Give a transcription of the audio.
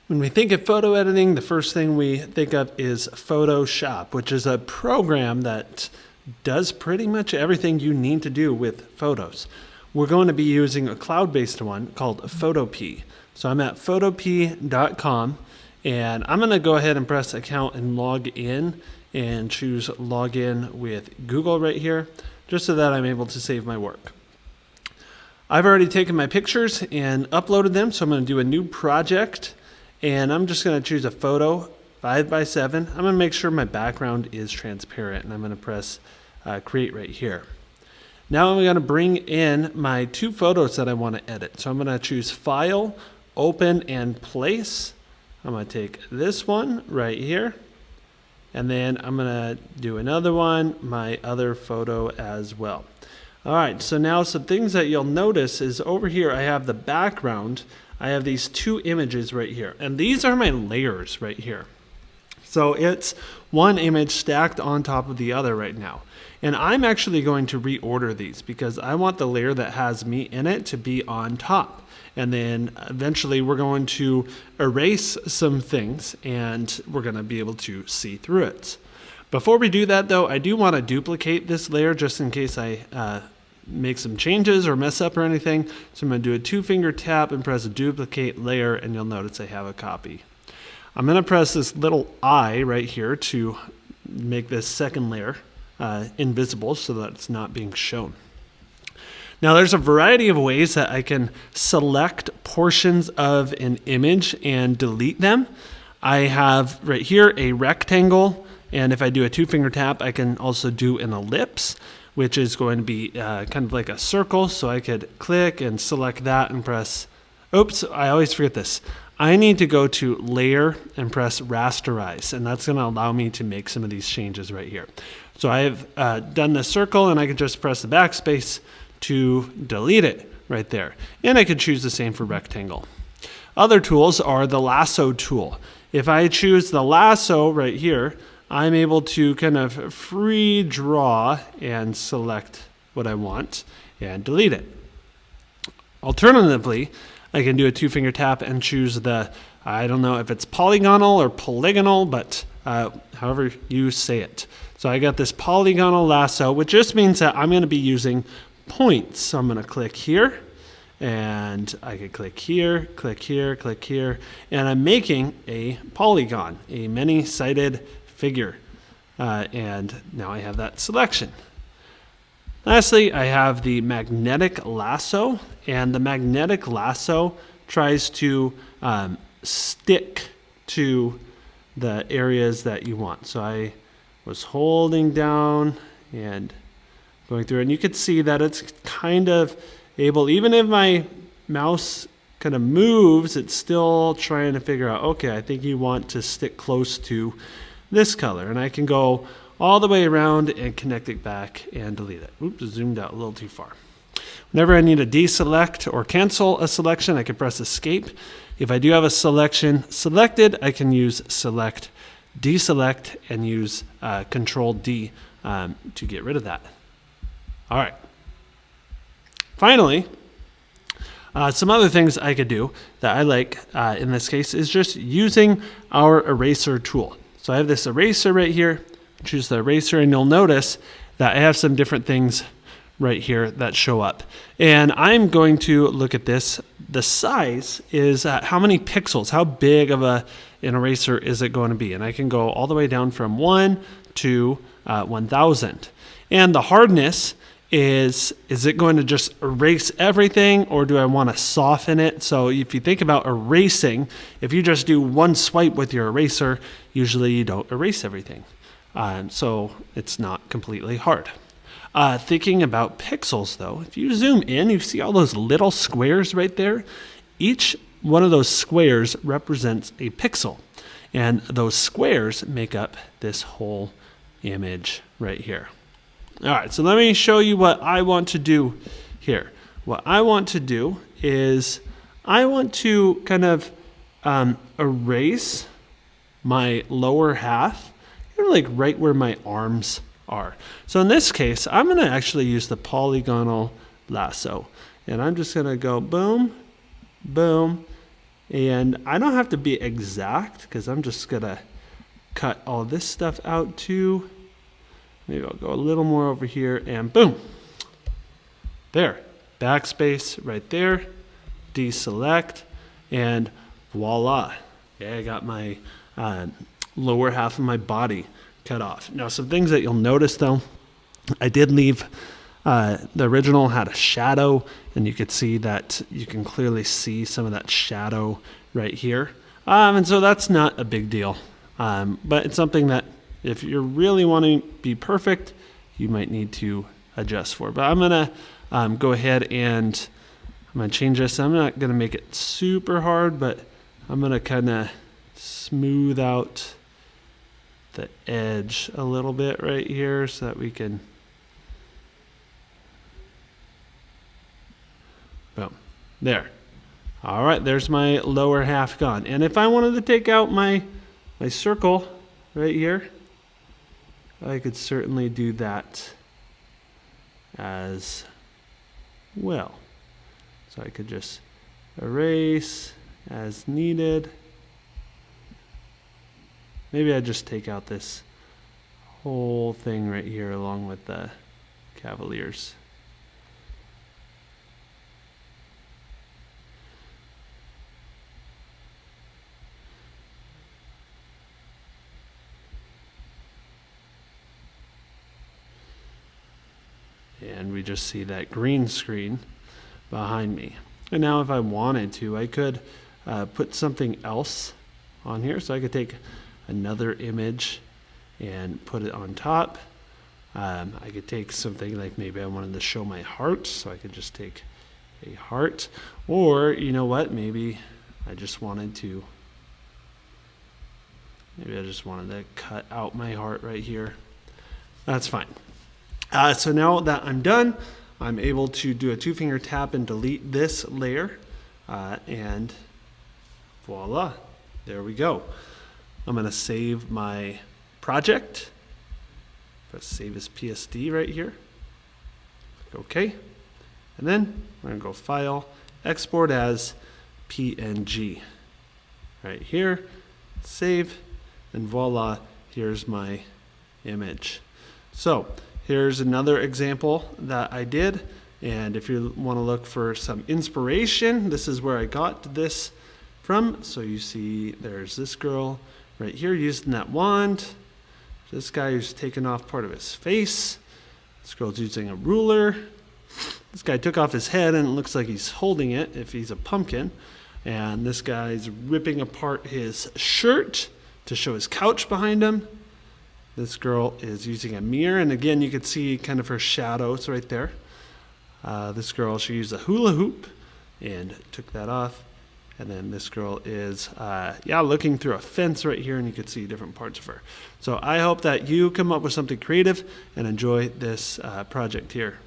When we think of photo editing, the first thing we think of is Photoshop, which is a program that does pretty much everything you need to do with photos. We're going to be using a cloud-based one called Photopea. So I'm at photopea.com, and I'm going to go ahead and press account and log in and choose login with Google right here, just so that I'm able to save my work. I've already taken my pictures and uploaded them, so I'm going to do a new project. And I'm just going to choose a photo 5x7. I'm going to make sure my background is transparent, and I'm going to press create right here. Now I'm going to bring in my two photos that I want to edit. So I'm going to choose File, Open, and Place. I'm going to take this one right here, and then I'm going to do another one, my other photo as well. All right, so now some things that you'll notice is over here I have the background. I have these two images right here, and these are my layers right here. So it's one image stacked on top of the other right now. And I'm actually going to reorder these because I want the layer that has me in it to be on top. And then eventually we're going to erase some things and we're going to be able to see through it. Before we do that though, I do want to duplicate this layer just in case I make some changes or mess up or anything. So I'm going to do a 2-finger tap and press duplicate layer, and you'll notice I have a copy. I'm going to press this little I right here to make this second layer invisible so that it's not being shown. Now there's a variety of ways that I can select portions of an image and delete them. I have right here a rectangle, and if I do a 2-finger tap, I can also do an ellipse, which is going to be kind of like a circle. So I could click and select that and press, oops, I always forget this. I need to go to Layer and press Rasterize, and that's going to allow me to make some of these changes right here. So I have done the circle, and I can just press the backspace to delete it right there. And I could choose the same for rectangle. Other tools are the lasso tool. If I choose the lasso right here, I'm able to kind of free draw and select what I want and delete it. Alternatively, I can do a 2-finger tap and choose the, I don't know if it's polygonal or polygonal, but however you say it. So I got this polygonal lasso, which just means that I'm going to be using points. So I'm going to click here, and I could click here, click here, click here, and I'm making a polygon, a many-sided figure, and now I have that selection. Lastly, I have the magnetic lasso, and the magnetic lasso tries to stick to the areas that you want. So I was holding down and going through, and you could see that it's kind of able, even if my mouse kind of moves, it's still trying to figure out, okay, I think you want to stick close to this color, and I can go all the way around and connect it back and delete it. Oops, zoomed out a little too far. Whenever I need to deselect or cancel a selection, I can press escape. If I do have a selection selected, I can use select, deselect, and use Control D to get rid of that. All right. Finally, some other things I could do that I like in this case is just using our eraser tool. So I have this eraser right here, choose the eraser, and you'll notice that I have some different things right here that show up. And I'm going to look at this. The size is how many pixels, how big of an eraser is it going to be? And I can go all the way down from 1 to 1000. And the hardness is it going to just erase everything, or do I want to soften it? So if you think about erasing, if you just do one swipe with your eraser, usually you don't erase everything. So it's not completely hard. Thinking about pixels though, if you zoom in, you see all those little squares right there. Each one of those squares represents a pixel, and those squares make up this whole image right here. All right, so let me show you what I want to do here. What I want to do is I want to kind of erase my lower half, like right where my arms are. So in this case, I'm going to actually use the polygonal lasso. And I'm just going to go boom, boom, And I don't have to be exact because I'm just gonna cut all this stuff out too. Maybe I'll go a little more over here and boom. There, backspace right there, deselect, and voila. Yeah, I got my lower half of my body cut off. Now, some things that you'll notice though, I did leave, the original had a shadow, and you could see that, you can clearly see some of that shadow right here. And so that's not a big deal. But it's something that if you're really wanting to be perfect, you might need to adjust for. But I'm gonna go ahead and I'm gonna change this. I'm not gonna make it super hard, but I'm gonna kind of smooth out the edge a little bit right here so that we can, boom, there. All right, there's my lower half gone. And if I wanted to take out my circle right here, I could certainly do that as well. So I could just erase as needed. Maybe I just take out this whole thing right here along with the Cavaliers. And we just see that green screen behind me. And now if I wanted to, I could put something else on here. So I could take another image and put it on top. I could take something like, maybe I wanted to show my heart, so I could just take a heart. Or, you know what, maybe I just wanted to cut out my heart right here. That's fine. So now that I'm done, I'm able to do a 2-finger tap and delete this layer, and voila, there we go. I'm going to save my project. Press save as PSD right here. Okay. And then we're going to go File, Export as PNG. Right here, save, and voila, here's my image. So here's another example that I did. And if you want to look for some inspiration, this is where I got this from. So you see there's this girl right here using that wand. This guy who's taken off part of his face. This girl's using a ruler. This guy took off his head and it looks like he's holding it if he's a pumpkin. And this guy's ripping apart his shirt to show his couch behind him. This girl is using a mirror, and again you can see kind of her shadows right there. This girl, she used a hula hoop and took that off. And then this girl is, looking through a fence right here, and you can see different parts of her. So I hope that you come up with something creative and enjoy this project here.